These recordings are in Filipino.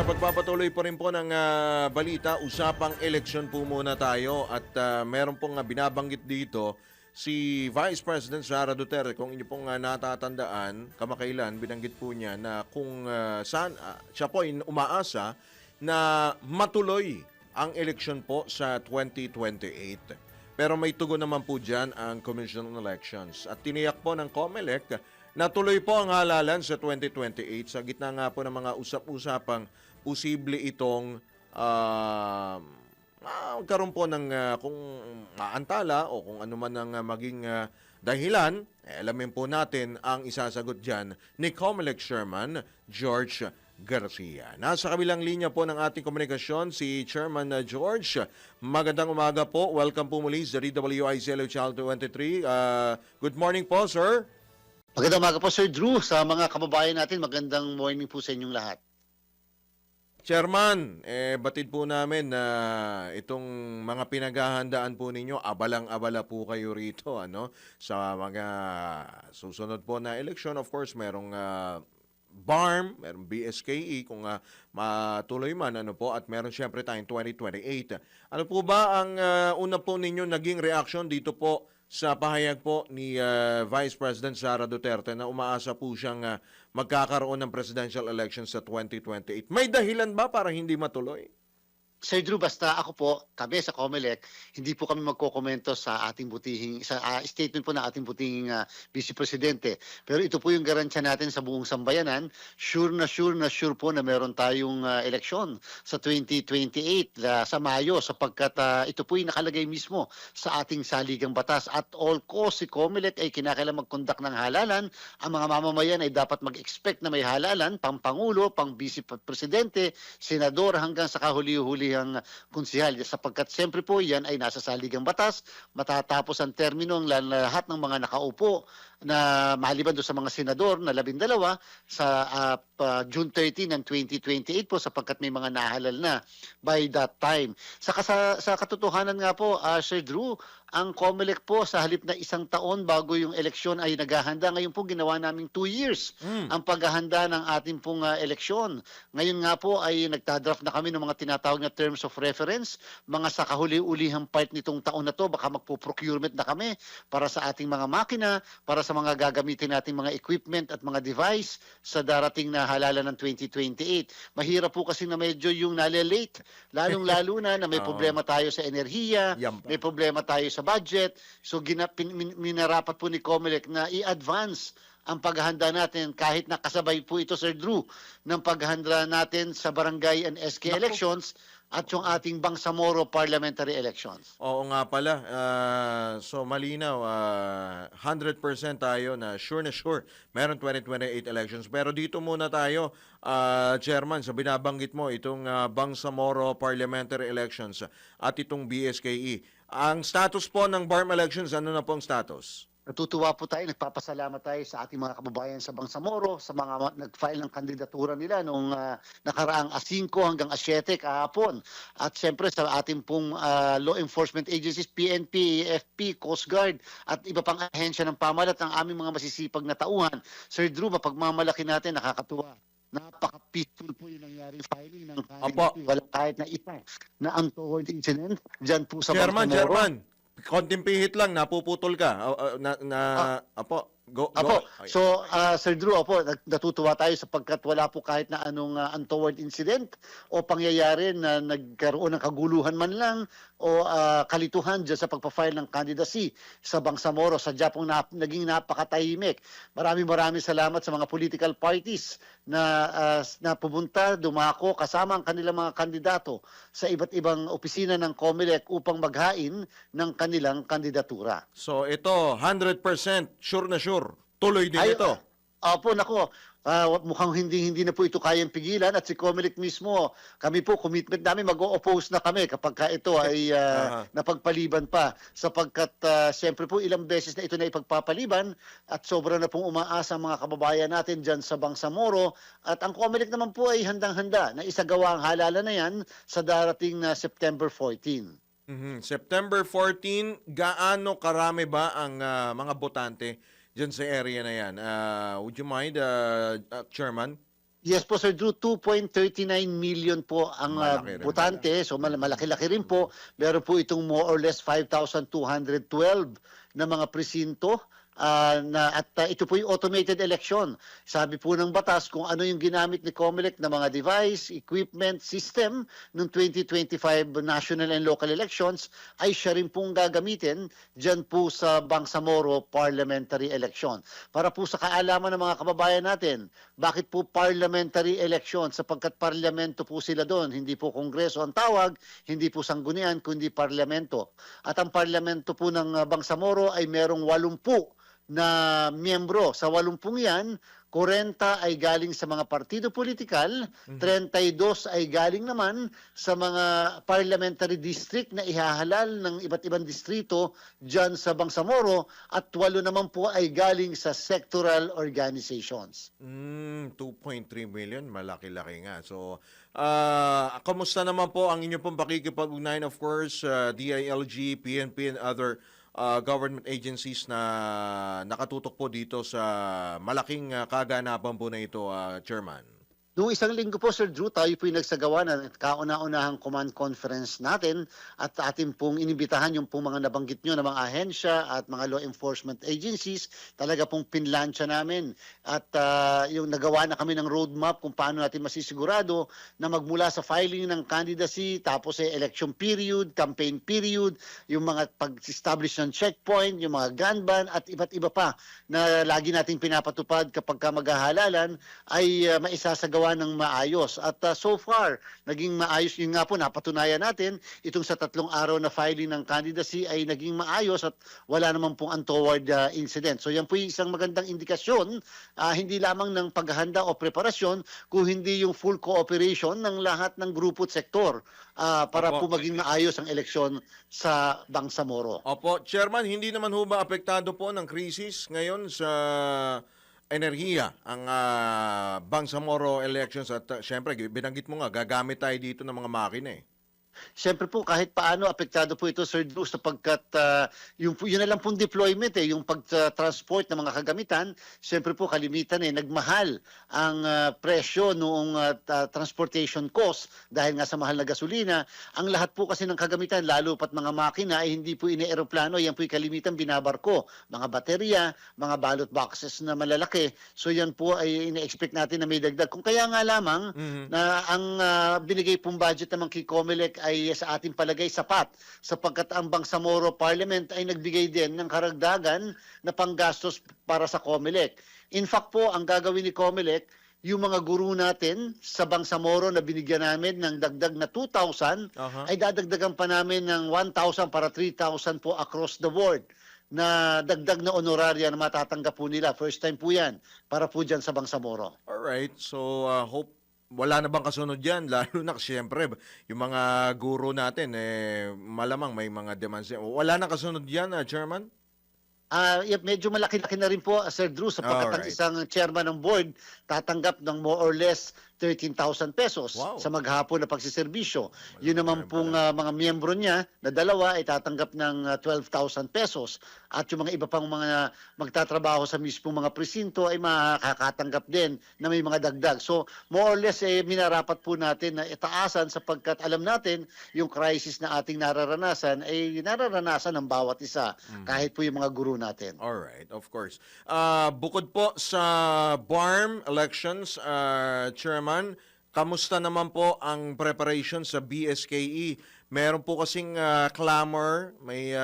pagpapatuloy pa rin po ng balita, usapang eleksyon po muna tayo at meron pong binabanggit dito si Vice President Sara Duterte. Kung inyo pong natatandaan, kamakailan binanggit po niya na kung saan siya po ay umaasa na matuloy ang eleksyon po sa 2028. Pero may tugon naman po dyan ang Commission on Elections. At tiniyak po ng COMELEC na tuloy po ang halalan sa 2028 sa gitna nga po ng mga usap-usapang posible itong magkaroon po ng kung maantala o kung ano man ang maging dahilan. Alamin po natin ang isasagot dyan ni COMELEC Chairman George Garcia. Nasa kabilang linya po ng ating komunikasyon si Chairman George. Magandang umaga po. Welcome po muli sa DWIZ Channel 23. Good morning po, sir. Magandang umaga po, Sir Drew. Sa mga kababayan natin, magandang morning po sa inyong lahat. Chairman, batid po namin na itong mga pinaghahandaan po ninyo, abalang-abala po kayo rito sa mga susunod po na eleksyon. Of course, merong BARM, merong BSKE kung matuloy man at meron siyempre tayong 2028. Ano po ba ang una po ninyo naging reaction dito po sa pahayag po ni Vice President Sara Duterte na umaasa po siyang magkakaroon ng presidential election sa 2028? May dahilan ba para hindi matuloy? Sir Drew, basta ako po, kami sa COMELEC, hindi po kami magkokomento sa ating butihing, sa statement po na ating butihing Vice Presidente. Pero ito po yung garansya natin sa buong sambayanan. Sure po na meron tayong eleksyon sa 2028 sa Mayo sapagkat ito po yung nakalagay mismo sa ating saligang batas. At all cost, si COMELEC ay kinakailangan mag-conduct ng halalan. Ang mga mamamayan ay dapat mag-expect na may halalan, pang Pangulo, pang Vice Presidente, Senador, hanggang sa kahuli-huli ang konsehal sapagkat siyempre po yan ay nasa saligang batas, matatapos ang termino ng lahat ng mga nakaupo na maliban doon sa mga senador na 12 sa June 13 ng 2028 po sapagkat may mga nahalal na by that time. Sa katotohanan nga po, Sir Drew, ang COMELEC po sa halip na 1 taon bago yung eleksyon ay naghahanda. Ngayon po ginawa naming 2 years ang paghahanda ng ating pong eleksyon. Ngayon nga po ay nagtadraft na kami ng mga tinatawag na terms of reference. Mga sa kahuli-ulihang part nitong taon na to, baka magpo-procurement na kami para sa ating mga makina, para sa mga gagamitin nating mga equipment at mga device sa darating na halalan ng 2028. Mahirap po kasi na medyo yung nalilate, lalong-lalo na may problema tayo sa enerhiya, may problema tayo sa budget. So minarapat po ni COMELEC na i-advance ang paghahanda natin kahit nakasabay po ito, Sir Drew, ng paghahanda natin sa barangay and SK elections at yung ating Bangsamoro parliamentary elections. Oo nga pala. So malinaw, 100% tayo na sure meron 2028 elections. Pero dito muna tayo, Chairman, sa binabanggit mo, itong Bangsamoro parliamentary elections at itong BSKE. Ang status po ng BARM elections, ano na po ang status? Natutuwa po tayo, nagpapasalamat tayo sa ating mga kababayan sa Bangsamoro, sa mga nag-file ng kandidatura nila noong nakaraang 5 hanggang 7 kahapon. At siyempre sa ating pong law enforcement agencies, PNP, AFP, Coast Guard, at iba pang ahensya ng pamalat ng aming mga masisipag na tauhan. Sir Drew, mapagmamalaki natin, nakakatuwa. Napaka-peaceful po yung nangyaring filing ng kandidatura. Walang kahit na isa na untoward incident dyan po sa Bangsamoro. Chairman, konting pihit lang, napuputol ka. Go. So, Sir Drew, natutuwa tayo sapagkat wala po kahit na anong untoward incident o pangyayari na nagkaroon ng kaguluhan man lang o kalituhan dyan sa pagpa-file ng candidacy sa Bangsamoro. Sadya pong naging napakatahimik. Maraming salamat sa mga political parties na pumunta, dumako, kasama ang kanilang mga kandidato sa iba't ibang opisina ng COMELEC upang maghain ng kanilang kandidatura. So ito, 100% sure na sure. Tuloy din ito. Nako. Mukhang hindi na po ito kayang pigilan at si COMELEC mismo, kami po, commitment namin, mag-o-oppose na kami kapag ito ay napagpaliban pa sapagkat siyempre po ilang beses na ito na ipagpapaliban at sobra na pong umaasa ang mga kababayan natin dyan sa Bangsamoro at ang COMELEC naman po ay handang-handa na isagawa ang halalan na yan sa darating na September 14. September 14, gaano karami ba ang mga botante dyan sa area na yan? Would you mind, Chairman? Yes po Sir Drew, 2.39 million po ang Malaki rin botante. So malaki-laki rin po. Meron po itong more or less 5,212 na mga presinto. Ito po yung automated election. Sabi po ng batas kung ano yung ginamit ni COMELEC na mga device, equipment, system ng 2025 national and local elections ay siya rin pong gagamitin dyan po sa Bangsamoro parliamentary election. Para po sa kaalaman ng mga kababayan natin, bakit po parliamentary election? Sapagkat parlamento po sila doon, hindi po kongreso ang tawag, hindi po sanggunian, kundi parlamento. At ang parlamento po ng Bangsamoro ay merong 80 na miyembro. Sa 80 yan, 40 ay galing sa mga partido politikal, 32 ay galing naman sa mga parliamentary district na ihahalal ng iba't ibang distrito dyan sa Bangsamoro, at 8 naman po ay galing sa sectoral organizations. 2.3 million, malaki-laki nga. So, kamusta naman po ang inyong pong pakikipag-ugnayan, of course, DILG, PNP, and other government agencies na nakatutok po dito sa malaking kaganapan po na ito, Chairman? Noong isang linggo po, Sir Drew, tayo po yung nagsagawa ng kauna-unahang command conference natin at atin pong inibitahan yung pong mga nabanggit nyo na mga ahensya at mga law enforcement agencies. Talaga pong pinlansya namin at yung nagawa na kami ng roadmap kung paano natin masisigurado na magmula sa filing ng candidacy, tapos election period, campaign period, yung mga pag-establish ng checkpoint, yung mga gun ban at iba't iba pa na lagi natin pinapatupad kapag maghahalalan ay maisasagawa ng maayos. At so far, naging maayos. Yun nga po, napatunayan natin, itong sa 3 araw na filing ng candidacy ay naging maayos at wala naman pong untoward incident. So yan po yung isang magandang indikasyon, hindi lamang ng paghahanda o preparasyon, kung hindi yung full cooperation ng lahat ng grupo at sektor para po maging maayos ang eleksyon sa Bangsamoro. Opo, Chairman, hindi naman ho ba apektado po ng krisis ngayon sa enerhiya ang Bangsamoro elections at syempre binanggit mo nga gagamit tayo dito ng mga makina eh. Siyempre po, kahit paano apektado po ito, Sir Drew, sapagkat yun na lang pong deployment, yung pag-transport ng mga kagamitan, siyempre po kalimitan nagmahal ang presyo noong transportation cost dahil nga sa mahal na gasolina. Ang lahat po kasi ng kagamitan, lalo pat mga makina, ay hindi po ine-aeroplano, yan po yung kalimitan binabarko. Mga baterya, mga ballot boxes na malalaki. So yan po ay ine-expect natin na may dagdag. Kung kaya nga lamang na ang binigay pong budget naman kay COMELEC ay sa ating palagay sapat, sapagkat ang Bangsamoro Parliament ay nagbigay din ng karagdagan na panggastos para sa COMELEC. In fact po, ang gagawin ni COMELEC, yung mga guru natin sa Bangsamoro na binigyan namin ng dagdag na 2,000, ay dadagdagan pa namin ng 1,000 para 3,000 po across the board na dagdag na honoraria na matatanggap po nila. First time po yan para po dyan sa Bangsamoro. Alright, so hope wala na bang kasunod yan? Lalo na siyempre, yung mga guro natin, malamang may mga demands. Wala na kasunod yan, Chairman? Medyo malaki-laki na rin po, Sir Drew, sapagkat ang isang chairman ng board tatanggap ng more or less 13,000 pesos sa maghapon na pagsiservisyo. Yun naman pong mga miyembro niya na 2 ay tatanggap ng 12,000 pesos. At yung mga iba pang mga magtatrabaho sa mismong mga presinto ay makakatanggap din na may mga dagdag. So more or less minarapat po natin na itaasan sapagkat alam natin yung crisis na ating nararanasan ay nararanasan ng bawat isa kahit po yung mga guru natin. Alright, of course. Bukod po sa BARM elections, Chairman, kamusta naman po ang preparation sa BSKE? Meron po kasing clamor, may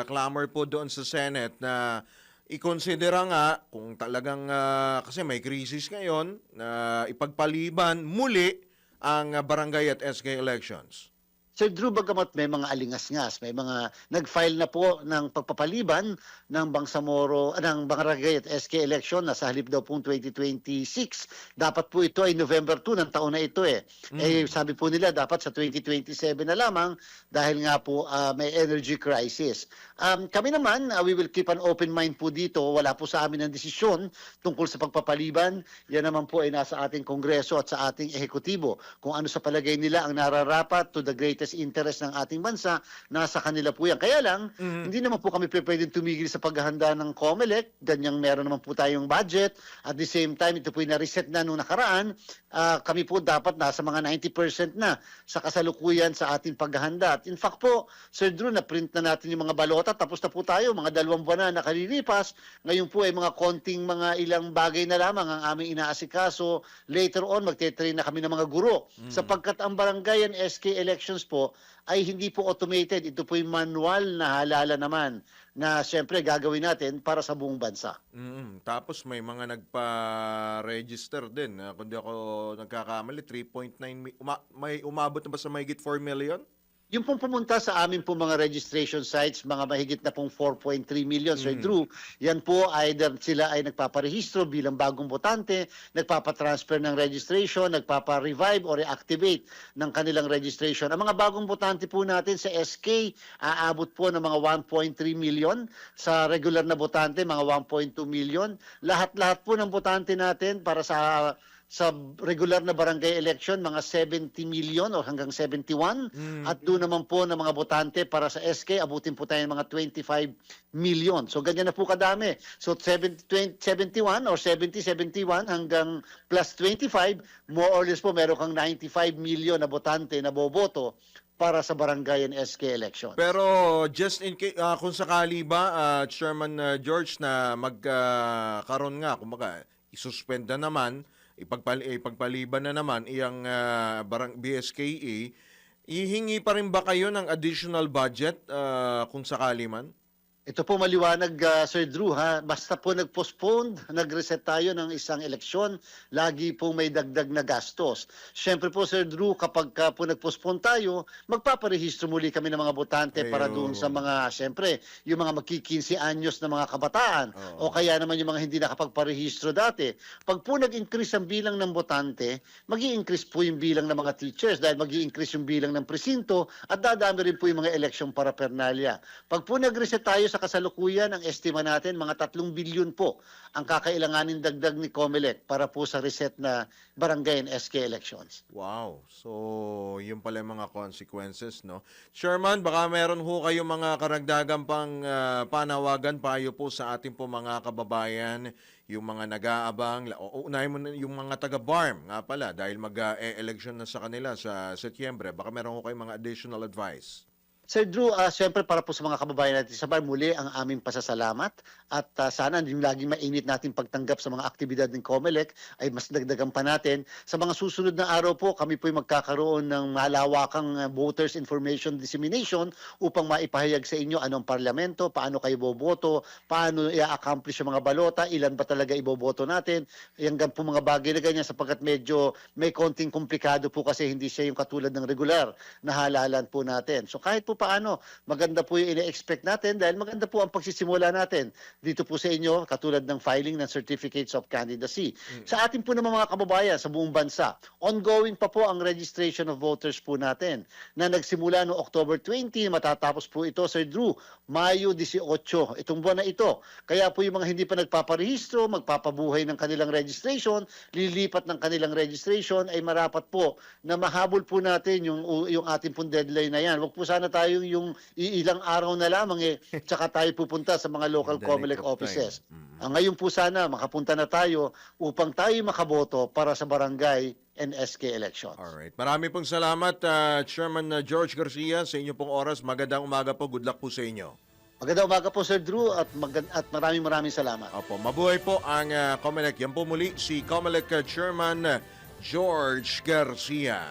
clamor po doon sa Senate na ikonsidera nga kung talagang kasi may crisis ngayon na ipagpaliban muli ang barangay at SK elections. Sir Drew, bagamat may mga alingas-ngas, may mga nag-file na po ng pagpapaliban ng Bangsamoro, ng barangay at SK election na sa halip daw pong 2026. Dapat po ito ay November 2 ng taon na ito sabi po nila dapat sa 2027 na lamang dahil nga po may energy crisis. Kami naman, we will keep an open mind po dito. Wala po sa amin ang desisyon tungkol sa pagpapaliban. Yan naman po ay nasa ating Kongreso at sa ating Ehekutibo. Kung ano sa palagay nila ang nararapat to the greatest best interest ng ating bansa, nasa kanila po yan. Kaya lang, hindi naman po kami pwedeng tumigil sa paghahanda ng COMELEC. Ganyang meron naman po tayong budget. At the same time, ito po yung na-reset na nung nakaraan. Kami po dapat nasa mga 90% na sa kasalukuyan sa ating paghahanda. At in fact po, Sir Drew, na-print na natin yung mga balota. Tapos na po tayo, mga 2 buwan na nakalilipas. Ngayon po ay mga konting mga ilang bagay na lamang ang aming inaasikaso. Later on, magte-train na kami ng mga guro. Sapagkat ang barangay and SK elections po ay hindi po automated. Ito po yung manual na halala naman na siyempre gagawin natin para sa buong bansa. Tapos may mga nagpa-register din. Kung di ako nagkakamali, 3.9 may umabot na ba sa mahigit 4 million? Yung pong pumunta sa amin po mga registration sites, mga mahigit na pong 4.3 million, Sir Drew, yan po either sila ay nagpaparehistro bilang bagong botante, nagpapatransfer ng registration, nagpapa-revive or reactivate ng kanilang registration. Ang mga bagong botante po natin sa SK, aabot po ng mga 1.3 million. Sa regular na botante, mga 1.2 million. Lahat-lahat po ng botante natin para sa regular na barangay election, mga 70 million o hanggang 71. At doon naman po ng mga botante para sa SK, abutin po tayo ng mga 25 million. So ganyan na po kadami. So 71 or 70, 71 hanggang plus 25, more or less po meron kang 95 million na botante na boboto para sa barangay and SK election. Pero just in case, kung sakali ba, Chairman George, na magkaroon nga, kumbaga, isuspend na naman, ipagpaliban na naman iyang BSKE, ihingi pa rin ba kayo ng additional budget kung sakali man? Ito po maliwanag, Sir Drew, ha? Basta po nag-postpone, nag-reset tayo ng isang eleksyon, lagi po may dagdag na gastos. Siyempre po, Sir Drew, kapag po nag-postpone tayo, magpaparehistro muli kami ng mga botante para doon sa mga, siyempre, yung mga magki-15 anyos na mga kabataan o kaya naman yung mga hindi nakapagparehistro dati. Pag po nag-increase ang bilang ng botante, mag-i-increase po yung bilang ng mga teachers dahil mag-i-increase yung bilang ng presinto at dadami rin po yung mga eleksyon paraphernalia. Pag po nag-reset tayo sa kasalukuyan, ang estima natin, mga 3 bilyon po ang kakailanganin dagdag ni COMELEC para po sa reset na barangay and SK elections. Wow. So, yun pala yung mga consequences, no? Chairman, baka meron ho kayo mga karagdagang pang panawagan payo po sa ating po mga kababayan, yung mga nag-aabang, unahin mo na yung mga taga-BARM nga pala dahil mag-election na sa kanila sa Setyembre. Baka meron ho kayong mga additional advice. Sir Drew, siyempre para po sa mga kababayan natin sa bar, muli ang aming pasasalamat at sana yung laging mainit natin pagtanggap sa mga aktibidad ng COMELEC ay mas dagdagan pa natin. Sa mga susunod na araw po, kami po magkakaroon ng malawakang voters information dissemination upang maipahayag sa inyo anong parlamento, paano kayo boboto, paano i-accomplish yung mga balota, ilan ba talaga iboboto natin, hanggang po mga bagay na ganyan sapagkat medyo may konting komplikado po kasi hindi siya yung katulad ng regular na halalan po natin. So kahit po paano, maganda po yung ine-expect natin dahil maganda po ang pagsisimula natin dito po sa inyo, katulad ng filing ng Certificates of Candidacy. Sa atin po naman mga kababayan sa buong bansa, ongoing pa po ang registration of voters po natin na nagsimula noong October 20, matatapos po ito, Sir Drew, Mayo 18, itong buwan na ito. Kaya po yung mga hindi pa nagpaparehistro, magpapabuhay ng kanilang registration, lilipat ng kanilang registration, ay marapat po na mahabol po natin yung ating pong deadline na yan. Huwag po sana tayo yung ilang araw na lamang tsaka tayo pupunta sa mga local COMELEC offices. Ngayon po sana makapunta na tayo upang tayo makaboto para sa barangay and SK elections. Alright. Marami pong salamat, Chairman George Garcia, sa inyo pong oras. Magandang umaga po. Good luck po sa inyo. Magandang umaga po, Sir Drew, at maraming salamat. Opo, mabuhay po ang COMELEC. Yan po muli si COMELEC Chairman George Garcia.